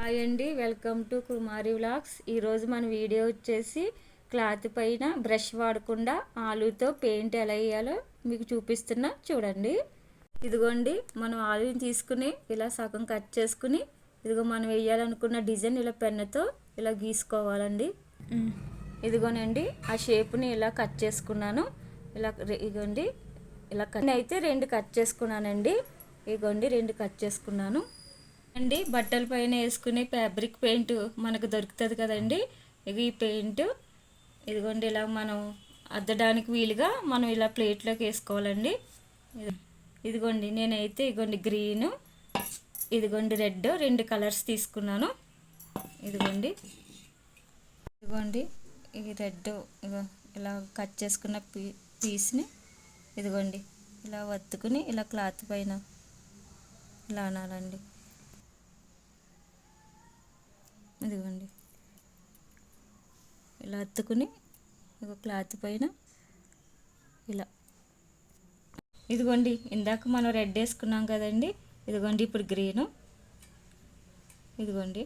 Hi అండి, welcome to Kumari vlogs. ఈరోజు మన వీడియో వచ్చేసి క్లాత్ పైన బ్రష్ వాడకుండా ఆలుతో పెయింట్ ఎలా వేయాలో మీకు చూపిస్తున్నా చూడండి. ఇదిగోండి, మనం ఆలుని తీసుకుని ఇలా సగం కట్ చేసుకుని ఇదిగో మనం వేయాలనుకున్న డిజైన్ ఇలా పెన్నుతో ఇలా గీసుకోవాలండి. ఇదిగోనండి, ఆ షేప్ని ఇలా కట్ చేసుకున్నాను. ఇదిగోండి ఇలా అయితే 2 కట్ చేసుకున్నానండి. ఇదిగోండి 2 కట్ చేసుకున్నాను అండి. బట్టల పైన వేసుకునే ఫ్యాబ్రిక్ పెయింట్ మనకు దొరుకుతుంది కదండి. ఈ పెయింట్ ఇదిగోండి ఇలా మనం అద్దడానికి వీలుగా మనం ఇలా ప్లేట్లోకి వేసుకోవాలండి. ఇదిగోండి నేనైతే ఇదిగోండి గ్రీన్, ఇదిగోండి రెడ్ 2 కలర్స్ తీసుకున్నాను. ఇదిగోండి ఈ రెడ్ ఇలా కట్ చేసుకున్న పీస్ని ఇదిగోండి ఇలా వత్తుకుని ఇలా క్లాత్ పైన ఇలా అనాలండి. ఇదిగోండి ఇలా అత్తుకుని క్లాత్ పైన ఇలా ఇదిగోండి ఇందాక మనం రెడ్ వేసుకున్నాం కదండి. ఇదిగోండి ఇప్పుడు గ్రీను, ఇదిగోండి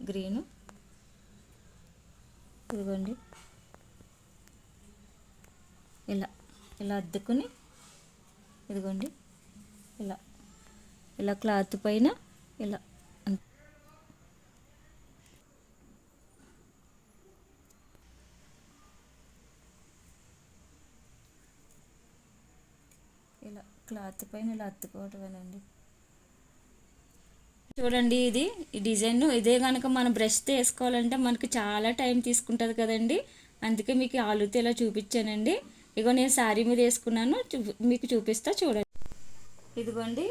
గ్రీను, ఇదిగోండి ఇలా ఇలా అద్దుకుని ఇదిగోండి ఇలా ఇలా క్లాత్ పైన ఇలా ఇలా క్లాత్ పైన ఇలా అత్తుకోవటమేనండి. చూడండి ఈ డిజైన్ ఇదే కనుక మనం బ్రష్తో వేసుకోవాలంటే మనకి చాలా టైం తీసుకుంటుంది కదండి. అందుకే మీకు ఆలుతో ఇలా చూపించానండి. ఇగో నేను శారీ మీద వేసుకున్నాను, మీకు చూపిస్తా చూడండి. ఇదిగోండి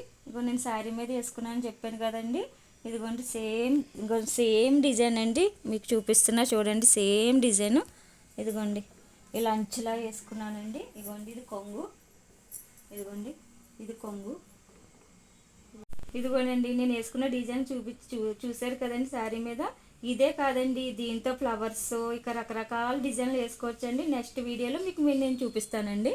నేను శారీ మీద వేసుకున్నాను చెప్పాను కదండి. ఇదిగోండి సేమ్ డిజైన్ అండి, మీకు చూపిస్తున్నా చూడండి. సేమ్ డిజైన్ ఇదిగోండి ఇలా అంచులా వేసుకున్నానండి. ఇదిగోండి ఇది కొంగు, ఇదిగోండి ఇది కొంగు. ఇదిగోనండి నేను వేసుకున్న డిజైన్ చూసారు కదండి శారీ మీద. ఇదే కాదండి, దీంతో ఫ్లవర్స్ ఇక రకరకాల డిజైన్లు వేసుకోవచ్చండి. నెక్స్ట్ వీడియోలో మీకు నేను చూపిస్తానండి.